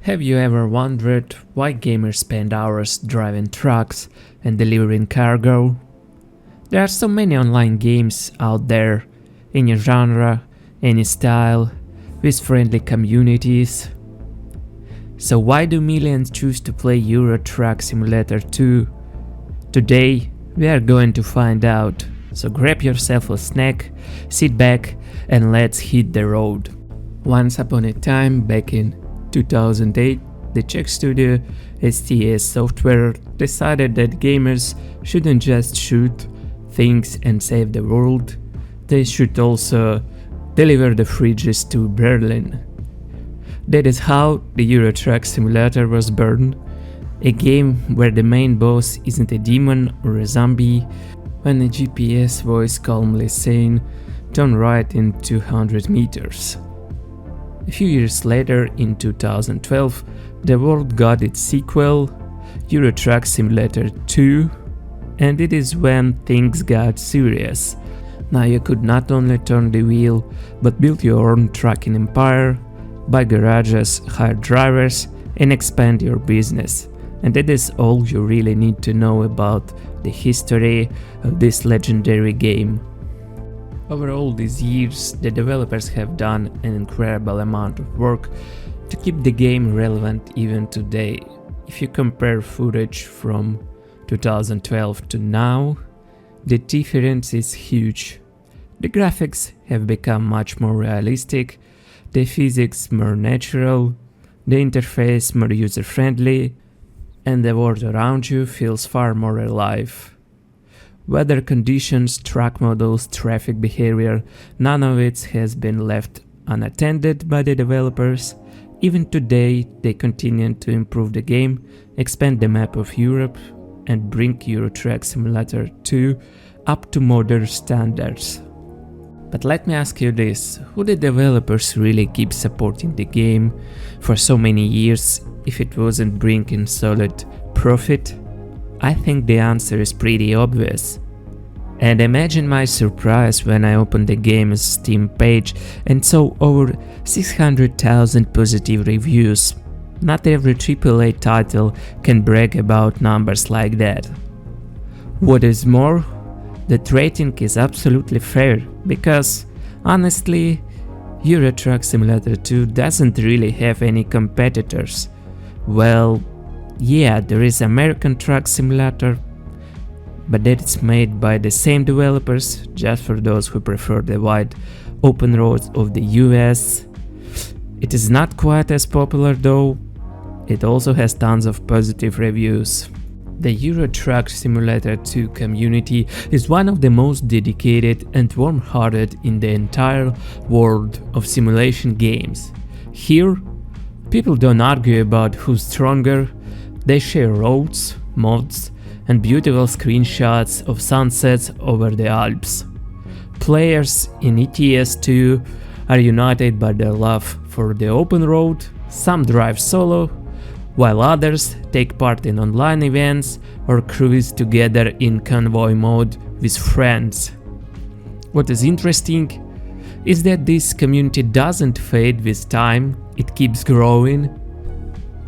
Have you ever wondered why gamers spend hours driving trucks and delivering cargo? There are so many online games out there, any genre, any style, with friendly communities. So why do millions choose to play Euro Truck Simulator 2? Today we are going to find out, so grab yourself a snack, sit back and let's hit the road. Once upon a time, back in 2008, the Czech studio SCS Software decided that gamers shouldn't just shoot things and save the world, they should also deliver the fridges to Berlin. That is how the Euro Truck Simulator was born, a game where the main boss isn't a demon or a zombie, when a GPS voice calmly saying, "Turn right in 200 meters. A few years later, in 2012, the world got its sequel, Euro Truck Simulator 2, and it is when things got serious. Now you could not only turn the wheel, but build your own trucking empire, buy garages, hire drivers, and expand your business. And that is all you really need to know about the history of this legendary game. Over all these years, the developers have done an incredible amount of work to keep the game relevant even today. If you compare footage from 2012 to now, the difference is huge. The graphics have become much more realistic, the physics more natural, the interface more user-friendly, and the world around you feels far more alive. Weather conditions, truck models, traffic behavior, none of it has been left unattended by the developers. Even today, they continue to improve the game, expand the map of Europe, and bring Euro Truck Simulator 2 up to modern standards. But let me ask you this, would the developers really keep supporting the game for so many years if it wasn't bringing solid profit? I think the answer is pretty obvious. And imagine my surprise when I opened the game's Steam page and saw over 600,000 positive reviews. Not every AAA title can brag about numbers like that. What is more, that rating is absolutely fair, because honestly, Euro Truck Simulator 2 doesn't really have any competitors. Well, yeah, there is American Truck Simulator, but that is made by the same developers, just for those who prefer the wide open roads of the US. It is not quite as popular though, it also has tons of positive reviews. The Euro Truck Simulator 2 community is one of the most dedicated and warm-hearted in the entire world of simulation games. Here, people don't argue about who's stronger. They share roads, mods, and beautiful screenshots of sunsets over the Alps. Players in ETS2 are united by their love for the open road, some drive solo, while others take part in online events or cruise together in convoy mode with friends. What is interesting is that this community doesn't fade with time, it keeps growing.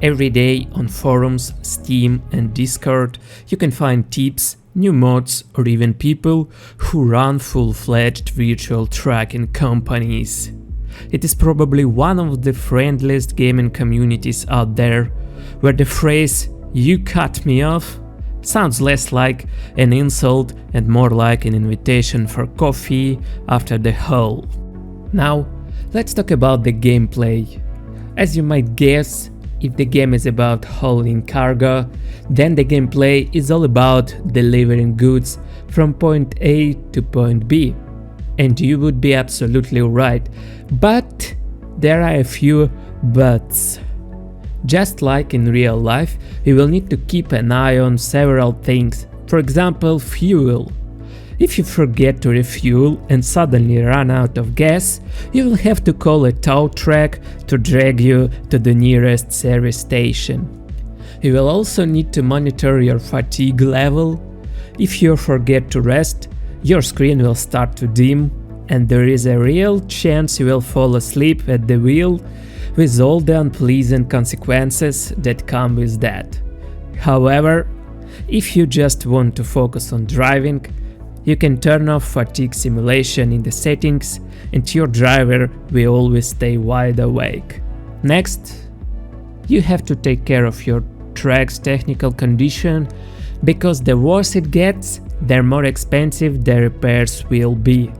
Every day on forums, Steam and Discord you can find tips, new mods, or even people who run full-fledged virtual trucking companies. It is probably one of the friendliest gaming communities out there, where the phrase "you cut me off" sounds less like an insult and more like an invitation for coffee after the haul. Now, let's talk about the gameplay. As you might guess, if the game is about hauling cargo, then the gameplay is all about delivering goods from point A to point B. And you would be absolutely right, but there are a few buts. Just like in real life, you will need to keep an eye on several things, for example fuel. If you forget to refuel and suddenly run out of gas, you will have to call a tow truck to drag you to the nearest service station. You will also need to monitor your fatigue level. If you forget to rest, your screen will start to dim, and there is a real chance you will fall asleep at the wheel with all the unpleasant consequences that come with that. However, if you just want to focus on driving, you can turn off fatigue simulation in the settings and your driver will always stay wide awake. Next, you have to take care of your track's technical condition, because the worse it gets, the more expensive the repairs will be.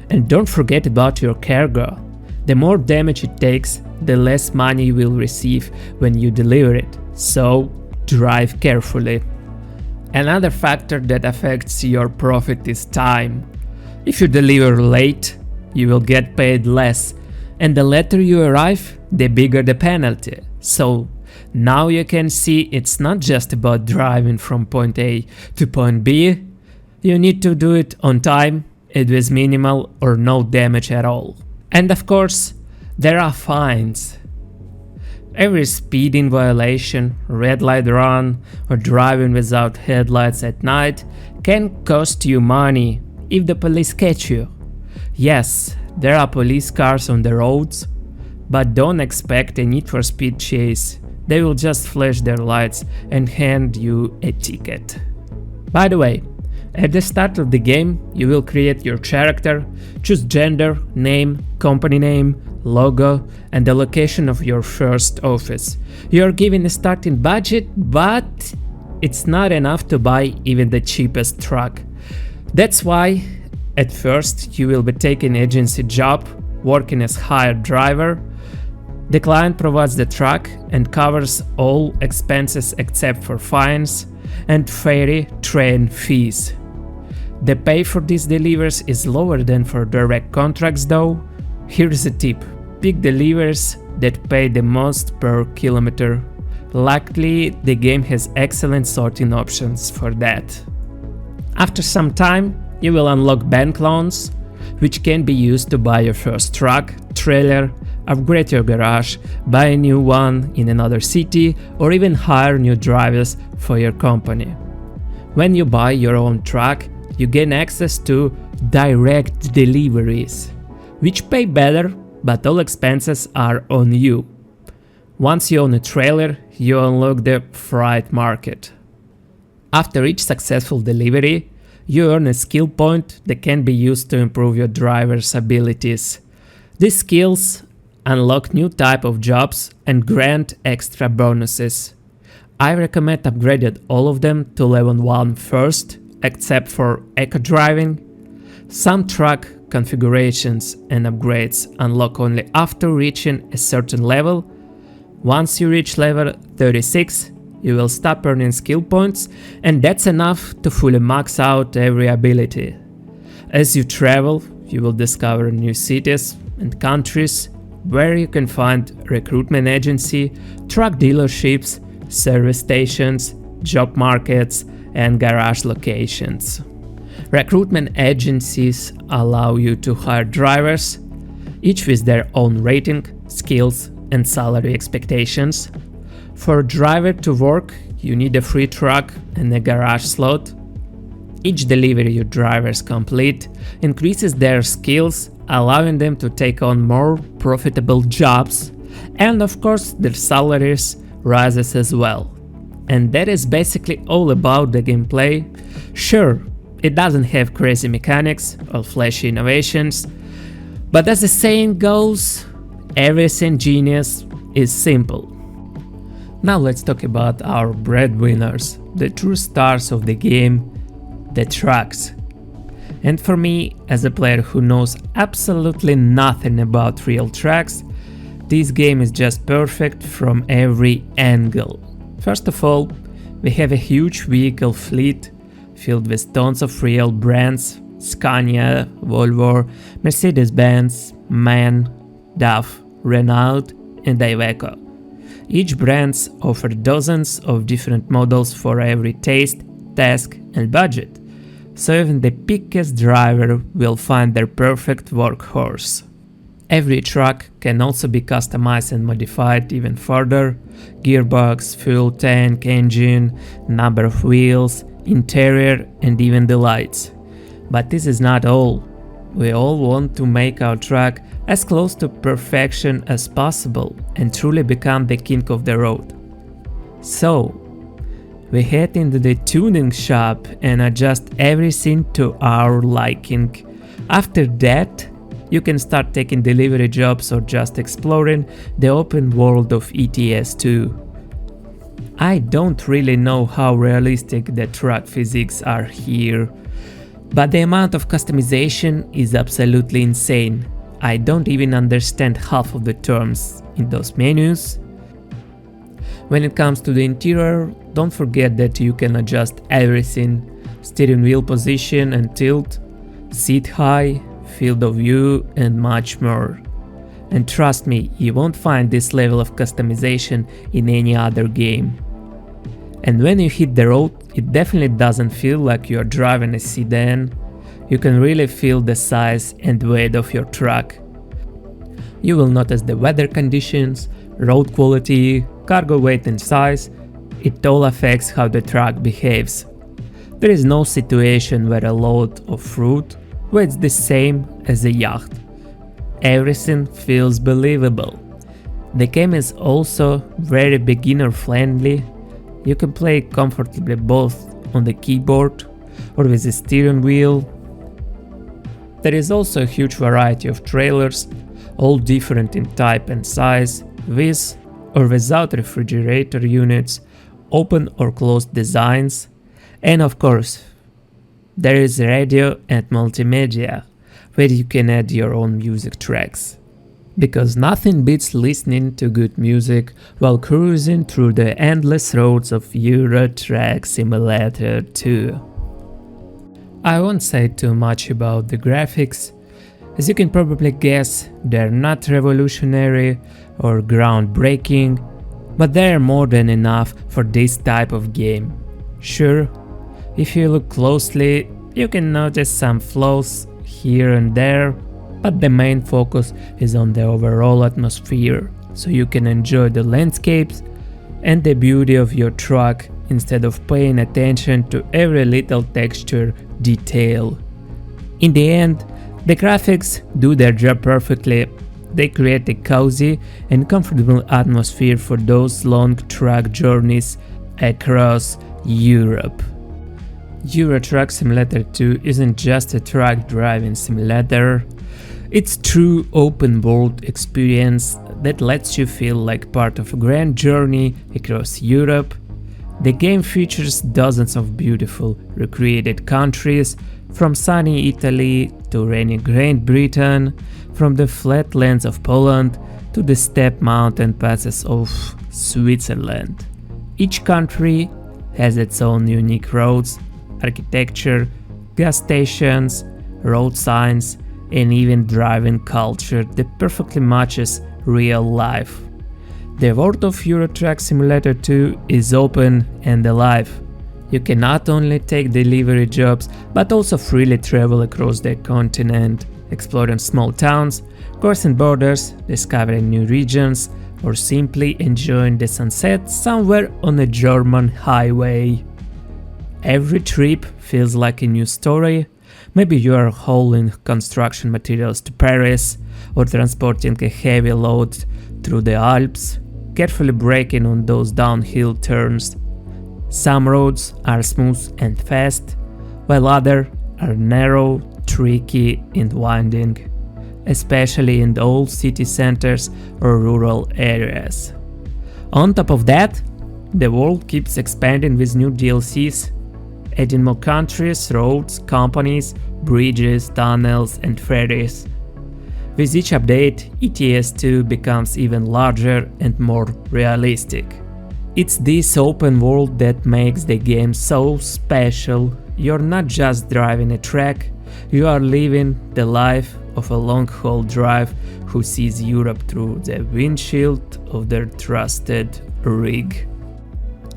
And don't forget about your cargo. The more damage it takes, the less money you will receive when you deliver it, so drive carefully. Another factor that affects your profit is time. If you deliver late, you will get paid less, and the later you arrive, the bigger the penalty. So now you can see it's not just about driving from point A to point B, you need to do it on time and with minimal or no damage at all. And of course, there are fines. Every speeding violation, red light run, or driving without headlights at night can cost you money if the police catch you. Yes, there are police cars on the roads, but don't expect a Need for Speed chase. They will just flash their lights and hand you a ticket. By the way, at the start of the game, you will create your character, choose gender, name, company name, logo, and the location of your first office. You are given a starting budget, but it's not enough to buy even the cheapest truck. That's why, at first, you will be taking an agency job, working as hired driver. The client provides the truck and covers all expenses except for fines and ferry train fees. The pay for these deliveries is lower than for direct contracts though. Here's a tip: pick deliveries that pay the most per kilometer. Luckily, the game has excellent sorting options for that. After some time, you will unlock bank loans, which can be used to buy your first truck, trailer, upgrade your garage, buy a new one in another city, or even hire new drivers for your company. When you buy your own truck, you gain access to direct deliveries, which pay better, but all expenses are on you. Once you own a trailer, you unlock the freight market. After each successful delivery, you earn a skill point that can be used to improve your driver's abilities. These skills unlock new type of jobs and grant extra bonuses. I recommend upgrading all of them to level 1 first, except for eco driving. Some truck configurations and upgrades unlock only after reaching a certain level. Once you reach level 36, you will stop earning skill points, and that's enough to fully max out every ability. As you travel, you will discover new cities and countries where you can find recruitment agency, truck dealerships, service stations, job markets, and garage locations. Recruitment agencies allow you to hire drivers, each with their own rating, skills, and salary expectations. For a driver to work, you need a free truck and a garage slot. Each delivery your drivers complete increases their skills, allowing them to take on more profitable jobs, and of course their salaries rises as well. And that is basically all about the gameplay. Sure, it doesn't have crazy mechanics or flashy innovations, but as the saying goes, everything genius is simple. Now let's talk about our breadwinners, the true stars of the game, the trucks. And for me, as a player who knows absolutely nothing about real trucks, this game is just perfect from every angle. First of all, we have a huge vehicle fleet filled with tons of real brands: Scania, Volvo, Mercedes-Benz, MAN, DAF, Renault, and Iveco. Each brands offer dozens of different models for every taste, task, and budget, so even the pickiest driver will find their perfect workhorse. Every truck can also be customized and modified even further: gearbox, fuel tank, engine, number of wheels, interior, and even the lights. But this is not all. We all want to make our truck as close to perfection as possible and truly become the king of the road. So, we head into the tuning shop and adjust everything to our liking. After that, you can start taking delivery jobs or just exploring the open world of ETS 2. I don't really know how realistic the truck physics are here, but the amount of customization is absolutely insane. I don't even understand half of the terms in those menus. When it comes to the interior, don't forget that you can adjust everything: steering wheel position and tilt, seat height, field of view, and much more. And trust me, you won't find this level of customization in any other game. And when you hit the road, it definitely doesn't feel like you're driving a sedan. You can really feel the size and weight of your truck. You will notice the weather conditions, road quality, cargo weight and size. It all affects how the truck behaves. There is no situation where a load of fruit weighs the same as a yacht. Everything feels believable. The game is also very beginner friendly. You can play comfortably both on the keyboard or with the steering wheel. There is also a huge variety of trailers, all different in type and size, with or without refrigerator units, open or closed designs, and of course, there is radio and multimedia, where you can add your own music tracks. Because nothing beats listening to good music while cruising through the endless roads of Euro Truck Simulator 2. I won't say too much about the graphics. As you can probably guess, they're not revolutionary or groundbreaking, but they're more than enough for this type of game. Sure, if you look closely, you can notice some flaws here and there, but the main focus is on the overall atmosphere, so you can enjoy the landscapes and the beauty of your truck instead of paying attention to every little texture detail. In the end, the graphics do their job perfectly. They create a cozy and comfortable atmosphere for those long truck journeys across Europe. Euro Truck Simulator 2 isn't just a truck driving simulator. It's a true open world experience that lets you feel like part of a grand journey across Europe. The game features dozens of beautiful recreated countries, from sunny Italy to rainy Great Britain, from the flatlands of Poland to the steppe mountain passes of Switzerland. Each country has its own unique roads, architecture, gas stations, road signs, and even driving culture that perfectly matches real life. The world of Euro Truck Simulator 2 is open and alive. You can not only take delivery jobs, but also freely travel across the continent, exploring small towns, crossing borders, discovering new regions, or simply enjoying the sunset somewhere on a German highway. Every trip feels like a new story. Maybe you are hauling construction materials to Paris, or transporting a heavy load through the Alps, carefully braking on those downhill turns. Some roads are smooth and fast, while others are narrow, tricky and winding, especially in the old city centers or rural areas. On top of that, the world keeps expanding with new DLCs, adding more countries, roads, companies, bridges, tunnels and ferries. With each update, ETS 2 becomes even larger and more realistic. It's this open world that makes the game so special. You're not just driving a track, you are living the life of a long-haul drive who sees Europe through the windshield of their trusted rig.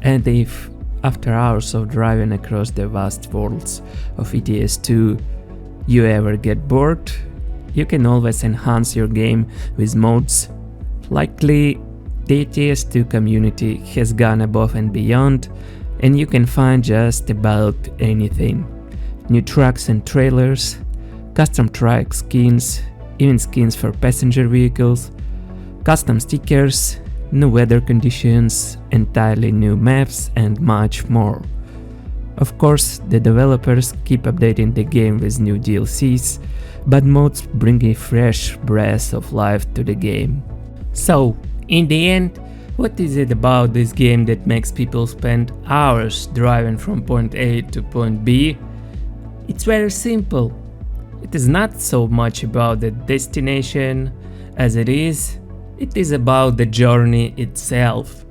And if, after hours of driving across the vast worlds of ETS 2, you ever get bored, you can always enhance your game with mods. Likely, the ETS 2 community has gone above and beyond, and you can find just about anything. New trucks and trailers, custom track skins, even skins for passenger vehicles, custom stickers, new weather conditions, entirely new maps, and much more. Of course, the developers keep updating the game with new DLCs, but mods bring a fresh breath of life to the game. So, in the end, what is it about this game that makes people spend hours driving from point A to point B? It's very simple. It is not so much about the destination as it is about the journey itself.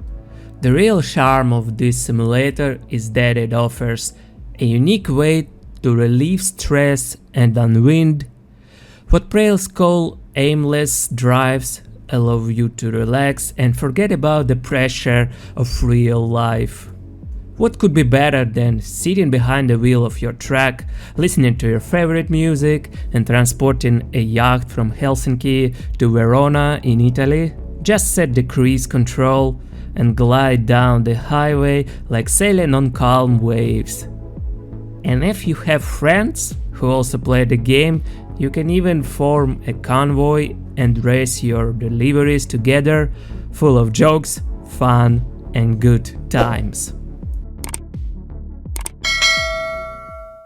The real charm of this simulator is that it offers a unique way to relieve stress and unwind. What pros call aimless drives allow you to relax and forget about the pressure of real life. What could be better than sitting behind the wheel of your truck, listening to your favorite music, and transporting a yacht from Helsinki to Verona in Italy? Just set the cruise control and glide down the highway like sailing on calm waves. And if you have friends who also play the game, you can even form a convoy and race your deliveries together, full of jokes, fun, and good times.